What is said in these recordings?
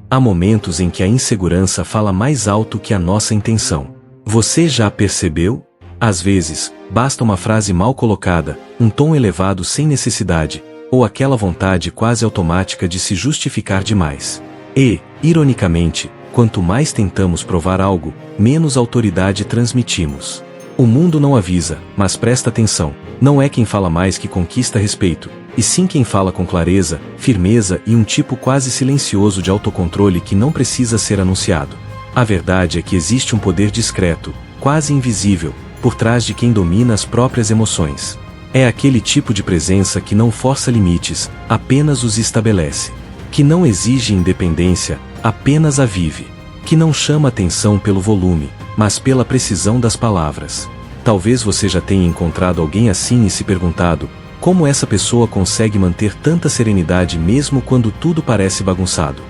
Há momentos em que a insegurança fala mais alto que a nossa intenção. Você já percebeu? Às vezes, basta uma frase mal colocada, um tom elevado sem necessidade, ou aquela vontade quase automática de se justificar demais. E, ironicamente, quanto mais tentamos provar algo, menos autoridade transmitimos. O mundo não avisa, mas presta atenção. Não é quem fala mais que conquista respeito, e sim quem fala com clareza, firmeza e um tipo quase silencioso de autocontrole que não precisa ser anunciado. A verdade é que existe um poder discreto, quase invisível, por trás de quem domina as próprias emoções. É aquele tipo de presença que não força limites, apenas os estabelece. Que não exige independência, apenas a vive. Que não chama atenção pelo volume, mas pela precisão das palavras. Talvez você já tenha encontrado alguém assim e se perguntado, como essa pessoa consegue manter tanta serenidade mesmo quando tudo parece bagunçado?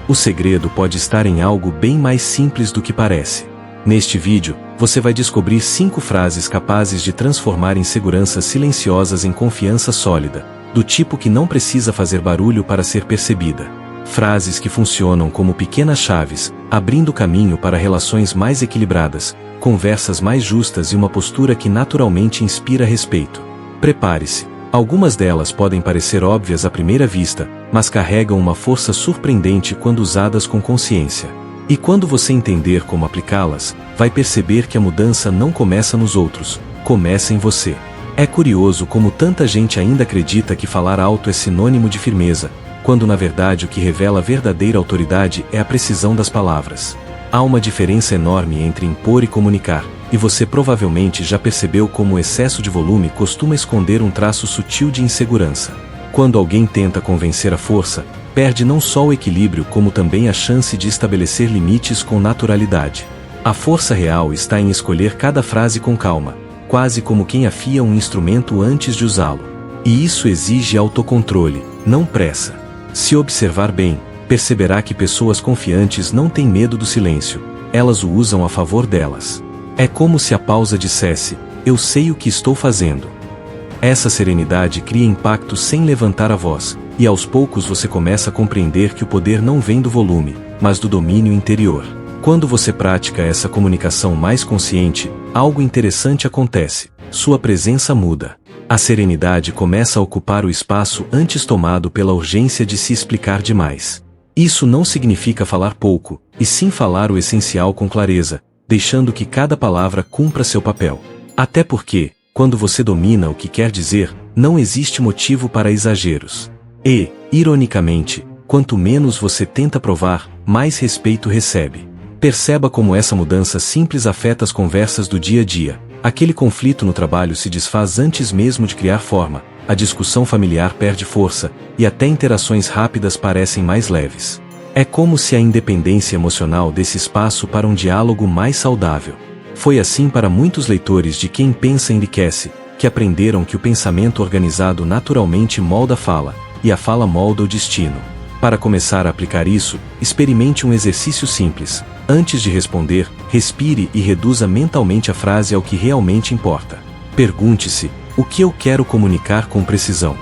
O segredo pode estar em algo bem mais simples do que parece. Neste vídeo, você vai descobrir 5 frases capazes de transformar inseguranças silenciosas em confiança sólida, do tipo que não precisa fazer barulho para ser percebida. Frases que funcionam como pequenas chaves, abrindo caminho para relações mais equilibradas, conversas mais justas e uma postura que naturalmente inspira respeito. Prepare-se. Algumas delas podem parecer óbvias à primeira vista, mas carregam uma força surpreendente quando usadas com consciência. E quando você entender como aplicá-las, vai perceber que a mudança não começa nos outros, começa em você. É curioso como tanta gente ainda acredita que falar alto é sinônimo de firmeza, quando na verdade o que revela a verdadeira autoridade é a precisão das palavras. Há uma diferença enorme entre impor e comunicar, e você provavelmente já percebeu como o excesso de volume costuma esconder um traço sutil de insegurança. Quando alguém tenta convencer à força, perde não só o equilíbrio como também a chance de estabelecer limites com naturalidade. A força real está em escolher cada frase com calma, quase como quem afia um instrumento antes de usá-lo. E isso exige autocontrole, não pressa. Se observar bem, perceberá que pessoas confiantes não têm medo do silêncio, elas o usam a favor delas. É como se a pausa dissesse, eu sei o que estou fazendo. Essa serenidade cria impacto sem levantar a voz, e aos poucos você começa a compreender que o poder não vem do volume, mas do domínio interior. Quando você pratica essa comunicação mais consciente, algo interessante acontece, sua presença muda. A serenidade começa a ocupar o espaço antes tomado pela urgência de se explicar demais. Isso não significa falar pouco, e sim falar o essencial com clareza, deixando que cada palavra cumpra seu papel. Até porque, quando você domina o que quer dizer, não existe motivo para exageros. E, ironicamente, quanto menos você tenta provar, mais respeito recebe. Perceba como essa mudança simples afeta as conversas do dia a dia. Aquele conflito no trabalho se desfaz antes mesmo de criar forma, a discussão familiar perde força, e até interações rápidas parecem mais leves. É como se a independência emocional desse espaço para um diálogo mais saudável. Foi assim para muitos leitores de Quem Pensa Enriquece, que aprenderam que o pensamento organizado naturalmente molda a fala, e a fala molda o destino. Para começar a aplicar isso, experimente um exercício simples. Antes de responder, respire e reduza mentalmente a frase ao que realmente importa. Pergunte-se, o que eu quero comunicar com precisão?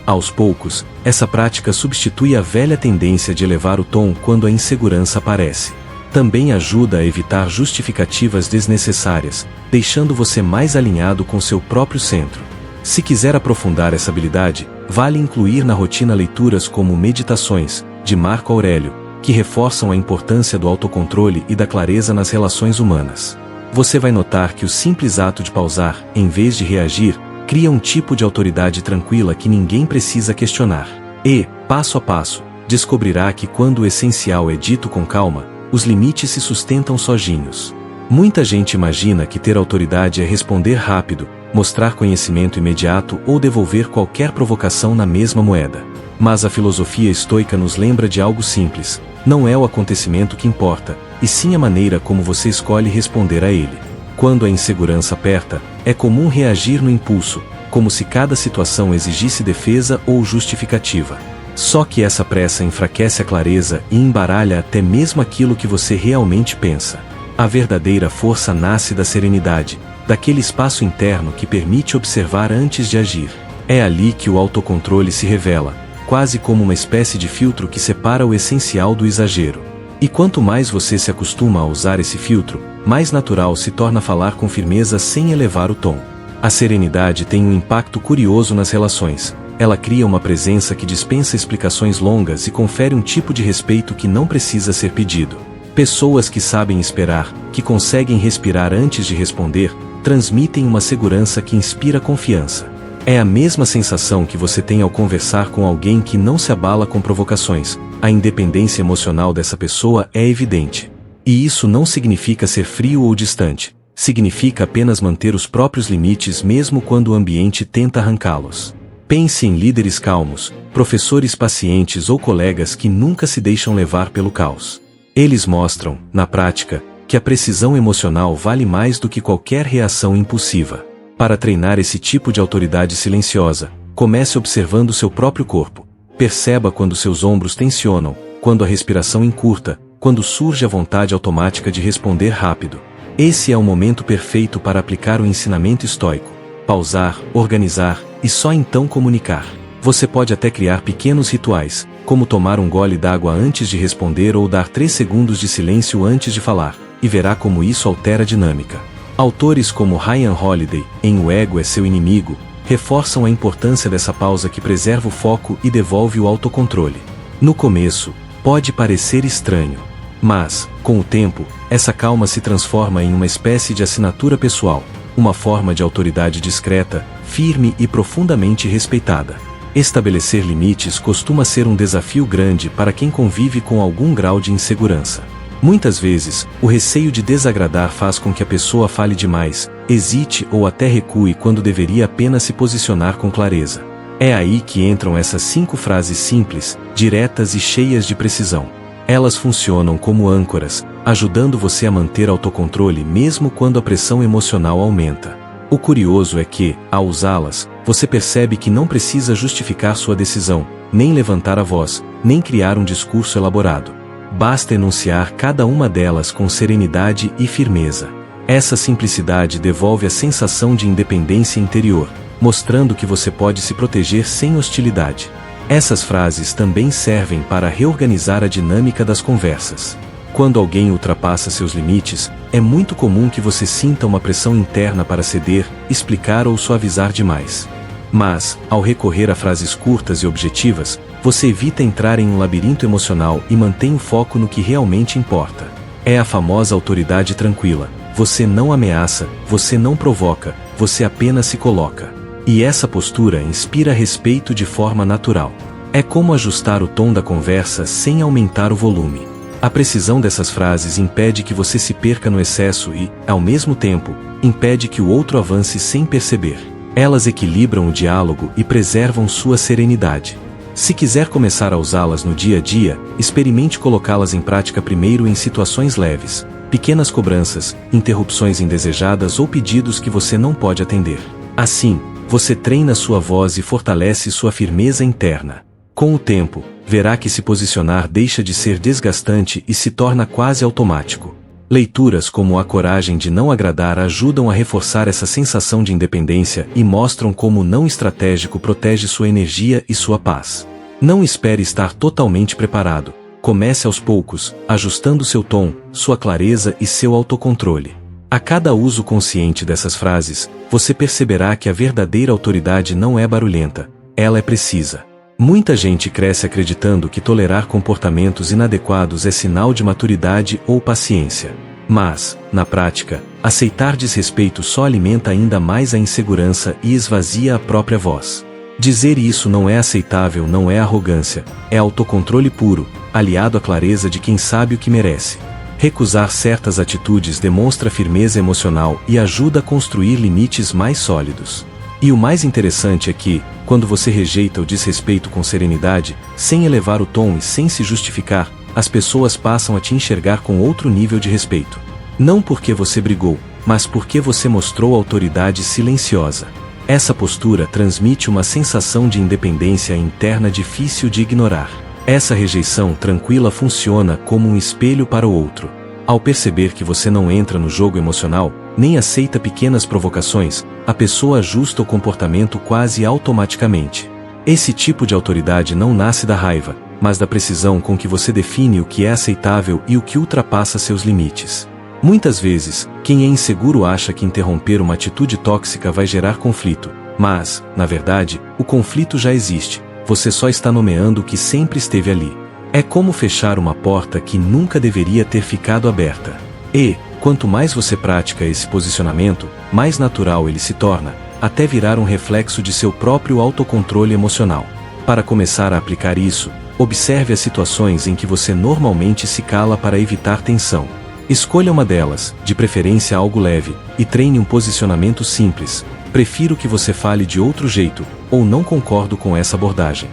Aos poucos, essa prática substitui a velha tendência de elevar o tom quando a insegurança aparece. Também ajuda a evitar justificativas desnecessárias, deixando você mais alinhado com seu próprio centro. Se quiser aprofundar essa habilidade, vale incluir na rotina leituras como Meditações, de Marco Aurélio, que reforçam a importância do autocontrole e da clareza nas relações humanas. Você vai notar que o simples ato de pausar, em vez de reagir, cria um tipo de autoridade tranquila que ninguém precisa questionar. E, passo a passo, descobrirá que quando o essencial é dito com calma, os limites se sustentam sozinhos. Muita gente imagina que ter autoridade é responder rápido, mostrar conhecimento imediato ou devolver qualquer provocação na mesma moeda. Mas a filosofia estoica nos lembra de algo simples: não é o acontecimento que importa, e sim a maneira como você escolhe responder a ele. Quando a insegurança aperta, é comum reagir no impulso, como se cada situação exigisse defesa ou justificativa. Só que essa pressa enfraquece a clareza e embaralha até mesmo aquilo que você realmente pensa. A verdadeira força nasce da serenidade, daquele espaço interno que permite observar antes de agir. É ali que o autocontrole se revela, quase como uma espécie de filtro que separa o essencial do exagero. E quanto mais você se acostuma a usar esse filtro, mais natural se torna falar com firmeza sem elevar o tom. A serenidade tem um impacto curioso nas relações. Ela cria uma presença que dispensa explicações longas e confere um tipo de respeito que não precisa ser pedido. Pessoas que sabem esperar, que conseguem respirar antes de responder, transmitem uma segurança que inspira confiança. É a mesma sensação que você tem ao conversar com alguém que não se abala com provocações. A independência emocional dessa pessoa é evidente. E isso não significa ser frio ou distante. Significa apenas manter os próprios limites mesmo quando o ambiente tenta arrancá-los. Pense em líderes calmos, professores pacientes ou colegas que nunca se deixam levar pelo caos. Eles mostram, na prática, que a precisão emocional vale mais do que qualquer reação impulsiva. Para treinar esse tipo de autoridade silenciosa, comece observando seu próprio corpo. Perceba quando seus ombros tensionam, quando a respiração encurta, quando surge a vontade automática de responder rápido. Esse é o momento perfeito para aplicar o ensinamento estoico. Pausar, organizar, e só então comunicar. Você pode até criar pequenos rituais, como tomar um gole d'água antes de responder ou dar 3 segundos de silêncio antes de falar, e verá como isso altera a dinâmica. Autores como Ryan Holiday, em O Ego é Seu Inimigo, reforçam a importância dessa pausa que preserva o foco e devolve o autocontrole. No começo, pode parecer estranho. Mas, com o tempo, essa calma se transforma em uma espécie de assinatura pessoal, uma forma de autoridade discreta, firme e profundamente respeitada. Estabelecer limites costuma ser um desafio grande para quem convive com algum grau de insegurança. Muitas vezes, o receio de desagradar faz com que a pessoa fale demais, hesite ou até recue quando deveria apenas se posicionar com clareza. É aí que entram essas 5 frases simples, diretas e cheias de precisão. Elas funcionam como âncoras, ajudando você a manter autocontrole mesmo quando a pressão emocional aumenta. O curioso é que, ao usá-las, você percebe que não precisa justificar sua decisão, nem levantar a voz, nem criar um discurso elaborado. Basta enunciar cada uma delas com serenidade e firmeza. Essa simplicidade devolve a sensação de independência interior, mostrando que você pode se proteger sem hostilidade. Essas frases também servem para reorganizar a dinâmica das conversas. Quando alguém ultrapassa seus limites, é muito comum que você sinta uma pressão interna para ceder, explicar ou suavizar demais. Mas, ao recorrer a frases curtas e objetivas, você evita entrar em um labirinto emocional e mantém o foco no que realmente importa. É a famosa autoridade tranquila. Você não ameaça, você não provoca, você apenas se coloca. E essa postura inspira respeito de forma natural. É como ajustar o tom da conversa sem aumentar o volume. A precisão dessas frases impede que você se perca no excesso e, ao mesmo tempo, impede que o outro avance sem perceber. Elas equilibram o diálogo e preservam sua serenidade. Se quiser começar a usá-las no dia a dia, experimente colocá-las em prática primeiro em situações leves, pequenas cobranças, interrupções indesejadas ou pedidos que você não pode atender. Assim, você treina sua voz e fortalece sua firmeza interna. Com o tempo, verá que se posicionar deixa de ser desgastante e se torna quase automático. Leituras como A Coragem de Não Agradar ajudam a reforçar essa sensação de independência e mostram como o não estratégico protege sua energia e sua paz. Não espere estar totalmente preparado. Comece aos poucos, ajustando seu tom, sua clareza e seu autocontrole. A cada uso consciente dessas frases, você perceberá que a verdadeira autoridade não é barulhenta, ela é precisa. Muita gente cresce acreditando que tolerar comportamentos inadequados é sinal de maturidade ou paciência. Mas, na prática, aceitar desrespeito só alimenta ainda mais a insegurança e esvazia a própria voz. Dizer isso não é aceitável não é arrogância, é autocontrole puro, aliado à clareza de quem sabe o que merece. Recusar certas atitudes demonstra firmeza emocional e ajuda a construir limites mais sólidos. E o mais interessante é que, quando você rejeita o desrespeito com serenidade, sem elevar o tom e sem se justificar, as pessoas passam a te enxergar com outro nível de respeito. Não porque você brigou, mas porque você mostrou autoridade silenciosa. Essa postura transmite uma sensação de independência interna difícil de ignorar. Essa rejeição tranquila funciona como um espelho para o outro. Ao perceber que você não entra no jogo emocional, nem aceita pequenas provocações, a pessoa ajusta o comportamento quase automaticamente. Esse tipo de autoridade não nasce da raiva, mas da precisão com que você define o que é aceitável e o que ultrapassa seus limites. Muitas vezes, quem é inseguro acha que interromper uma atitude tóxica vai gerar conflito, mas, na verdade, o conflito já existe, você só está nomeando o que sempre esteve ali. É como fechar uma porta que nunca deveria ter ficado aberta. E, quanto mais você pratica esse posicionamento, mais natural ele se torna, até virar um reflexo de seu próprio autocontrole emocional. Para começar a aplicar isso, observe as situações em que você normalmente se cala para evitar tensão. Escolha uma delas, de preferência algo leve, e treine um posicionamento simples. Prefiro que você fale de outro jeito, ou não concordo com essa abordagem.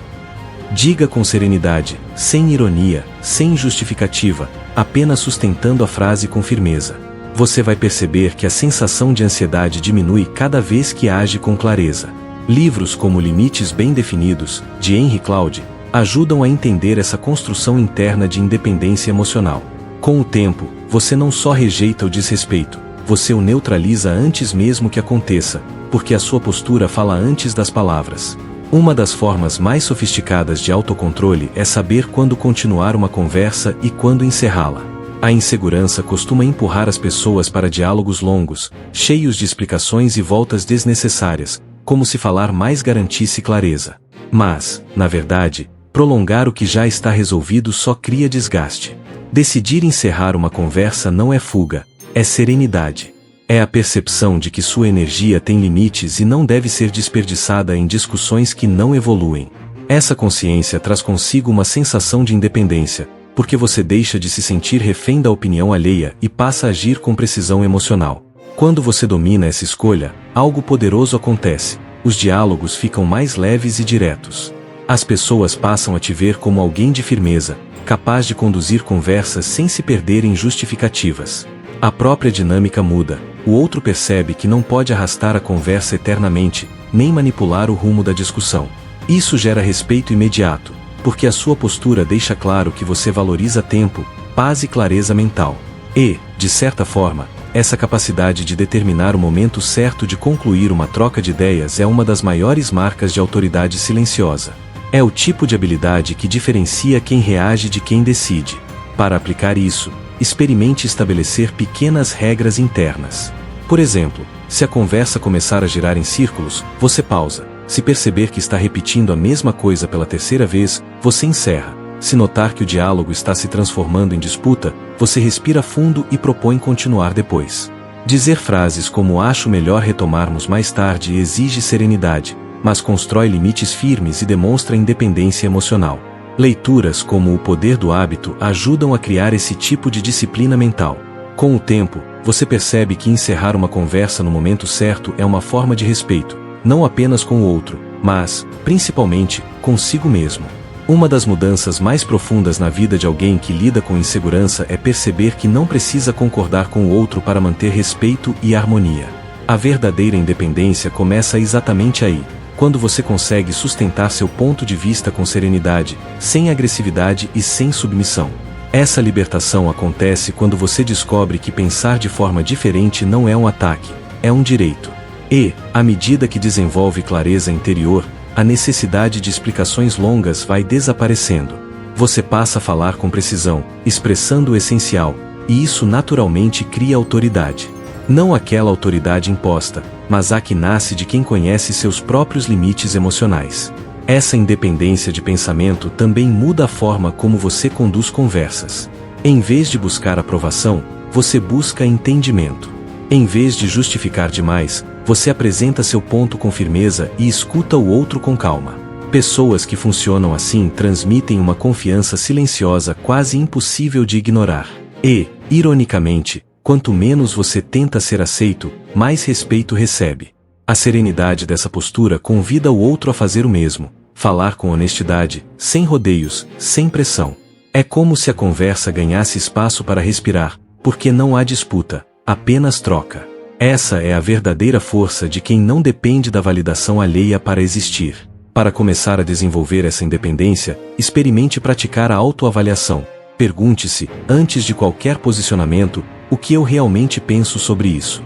Diga com serenidade, sem ironia, sem justificativa, apenas sustentando a frase com firmeza. Você vai perceber que a sensação de ansiedade diminui cada vez que age com clareza. Livros como Limites Bem Definidos, de Henry Cloud, ajudam a entender essa construção interna de independência emocional. Com o tempo, você não só rejeita o desrespeito, você o neutraliza antes mesmo que aconteça, porque a sua postura fala antes das palavras. Uma das formas mais sofisticadas de autocontrole é saber quando continuar uma conversa e quando encerrá-la. A insegurança costuma empurrar as pessoas para diálogos longos, cheios de explicações e voltas desnecessárias, como se falar mais garantisse clareza. Mas, na verdade, prolongar o que já está resolvido só cria desgaste. Decidir encerrar uma conversa não é fuga, é serenidade. É a percepção de que sua energia tem limites e não deve ser desperdiçada em discussões que não evoluem. Essa consciência traz consigo uma sensação de independência, porque você deixa de se sentir refém da opinião alheia e passa a agir com precisão emocional. Quando você domina essa escolha, algo poderoso acontece. Os diálogos ficam mais leves e diretos. As pessoas passam a te ver como alguém de firmeza, capaz de conduzir conversas sem se perder em justificativas. A própria dinâmica muda, o outro percebe que não pode arrastar a conversa eternamente, nem manipular o rumo da discussão. Isso gera respeito imediato, porque a sua postura deixa claro que você valoriza tempo, paz e clareza mental. E, de certa forma, essa capacidade de determinar o momento certo de concluir uma troca de ideias é uma das maiores marcas de autoridade silenciosa. É o tipo de habilidade que diferencia quem reage de quem decide. Para aplicar isso, experimente estabelecer pequenas regras internas. Por exemplo, se a conversa começar a girar em círculos, você pausa. Se perceber que está repetindo a mesma coisa pela terceira vez, você encerra. Se notar que o diálogo está se transformando em disputa, você respira fundo e propõe continuar depois. Dizer frases como "acho melhor retomarmos mais tarde" exige serenidade, mas constrói limites firmes e demonstra independência emocional. Leituras como O Poder do Hábito ajudam a criar esse tipo de disciplina mental. Com o tempo, você percebe que encerrar uma conversa no momento certo é uma forma de respeito, não apenas com o outro, mas, principalmente, consigo mesmo. Uma das mudanças mais profundas na vida de alguém que lida com insegurança é perceber que não precisa concordar com o outro para manter respeito e harmonia. A verdadeira independência começa exatamente aí, quando você consegue sustentar seu ponto de vista com serenidade, sem agressividade e sem submissão. Essa libertação acontece quando você descobre que pensar de forma diferente não é um ataque, é um direito. E, à medida que desenvolve clareza interior, a necessidade de explicações longas vai desaparecendo. Você passa a falar com precisão, expressando o essencial, e isso naturalmente cria autoridade. Não aquela autoridade imposta, mas a que nasce de quem conhece seus próprios limites emocionais. Essa independência de pensamento também muda a forma como você conduz conversas. Em vez de buscar aprovação, você busca entendimento. Em vez de justificar demais, você apresenta seu ponto com firmeza e escuta o outro com calma. Pessoas que funcionam assim transmitem uma confiança silenciosa quase impossível de ignorar. E, ironicamente, quanto menos você tenta ser aceito, mais respeito recebe. A serenidade dessa postura convida o outro a fazer o mesmo, falar com honestidade, sem rodeios, sem pressão. É como se a conversa ganhasse espaço para respirar, porque não há disputa, apenas troca. Essa é a verdadeira força de quem não depende da validação alheia para existir. Para começar a desenvolver essa independência, experimente praticar a autoavaliação. Pergunte-se, antes de qualquer posicionamento, o que eu realmente penso sobre isso.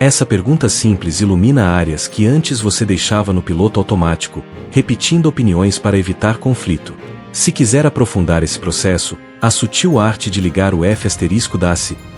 Essa pergunta simples ilumina áreas que antes você deixava no piloto automático, repetindo opiniões para evitar conflito. Se quiser aprofundar esse processo, a sutil arte de ligar o F***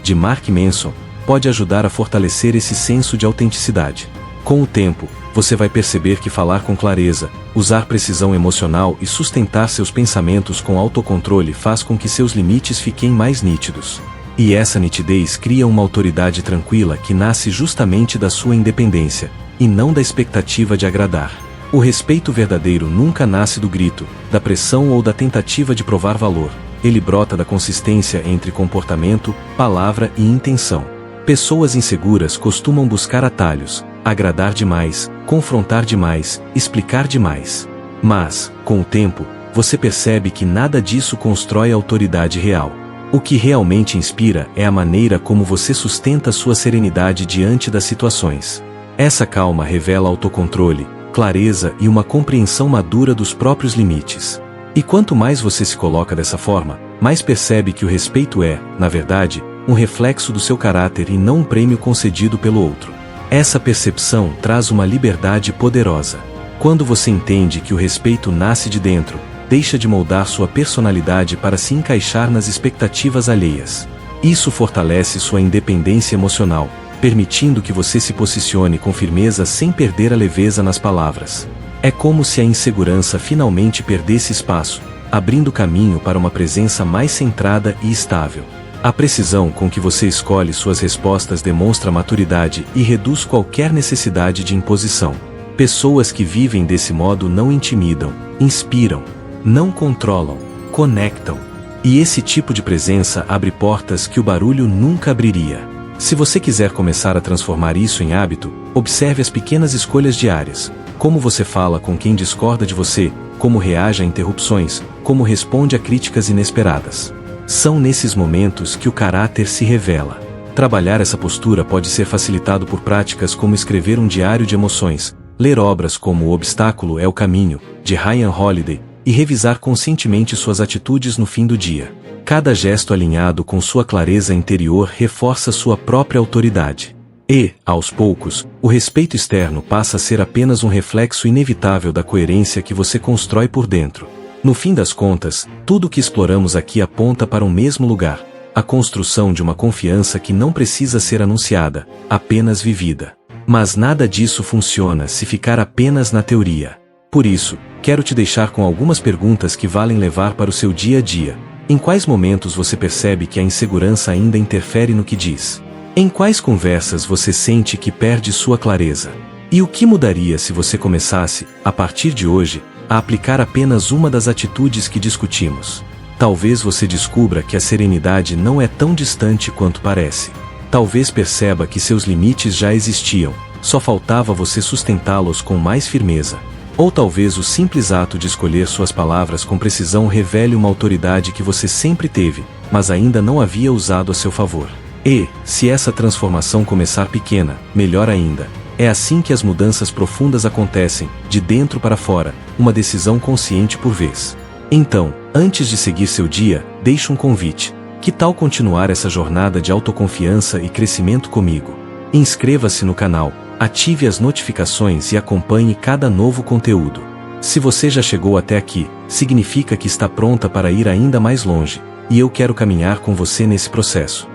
de Mark Manson pode ajudar a fortalecer esse senso de autenticidade. Com o tempo, você vai perceber que falar com clareza, usar precisão emocional e sustentar seus pensamentos com autocontrole faz com que seus limites fiquem mais nítidos. E essa nitidez cria uma autoridade tranquila que nasce justamente da sua independência, e não da expectativa de agradar. O respeito verdadeiro nunca nasce do grito, da pressão ou da tentativa de provar valor. Ele brota da consistência entre comportamento, palavra e intenção. Pessoas inseguras costumam buscar atalhos, agradar demais, confrontar demais, explicar demais. Mas, com o tempo, você percebe que nada disso constrói autoridade real. O que realmente inspira é a maneira como você sustenta sua serenidade diante das situações. Essa calma revela autocontrole, clareza e uma compreensão madura dos próprios limites. E quanto mais você se coloca dessa forma, mais percebe que o respeito é, na verdade, um reflexo do seu caráter e não um prêmio concedido pelo outro. Essa percepção traz uma liberdade poderosa. Quando você entende que o respeito nasce de dentro, deixa de moldar sua personalidade para se encaixar nas expectativas alheias. Isso fortalece sua independência emocional, permitindo que você se posicione com firmeza sem perder a leveza nas palavras. É como se a insegurança finalmente perdesse espaço, abrindo caminho para uma presença mais centrada e estável. A precisão com que você escolhe suas respostas demonstra maturidade e reduz qualquer necessidade de imposição. Pessoas que vivem desse modo não intimidam, inspiram, não controlam, conectam. E esse tipo de presença abre portas que o barulho nunca abriria. Se você quiser começar a transformar isso em hábito, observe as pequenas escolhas diárias. Como você fala com quem discorda de você, como reage a interrupções, como responde a críticas inesperadas. São nesses momentos que o caráter se revela. Trabalhar essa postura pode ser facilitado por práticas como escrever um diário de emoções, ler obras como O Obstáculo é o Caminho, de Ryan Holiday, e revisar conscientemente suas atitudes no fim do dia. Cada gesto alinhado com sua clareza interior reforça sua própria autoridade. E, aos poucos, o respeito externo passa a ser apenas um reflexo inevitável da coerência que você constrói por dentro. No fim das contas, tudo o que exploramos aqui aponta para um mesmo lugar: a construção de uma confiança que não precisa ser anunciada, apenas vivida. Mas nada disso funciona se ficar apenas na teoria. Por isso, quero te deixar com algumas perguntas que valem levar para o seu dia a dia. Em quais momentos você percebe que a insegurança ainda interfere no que diz? Em quais conversas você sente que perde sua clareza? E o que mudaria se você começasse, a partir de hoje, a aplicar apenas uma das atitudes que discutimos? Talvez você descubra que a serenidade não é tão distante quanto parece. Talvez perceba que seus limites já existiam, só faltava você sustentá-los com mais firmeza. Ou talvez o simples ato de escolher suas palavras com precisão revele uma autoridade que você sempre teve, mas ainda não havia usado a seu favor. E, se essa transformação começar pequena, melhor ainda. É assim que as mudanças profundas acontecem, de dentro para fora, uma decisão consciente por vez. Então, antes de seguir seu dia, deixe um convite. Que tal continuar essa jornada de autoconfiança e crescimento comigo? Inscreva-se no canal, ative as notificações e acompanhe cada novo conteúdo. Se você já chegou até aqui, significa que está pronta para ir ainda mais longe, e eu quero caminhar com você nesse processo.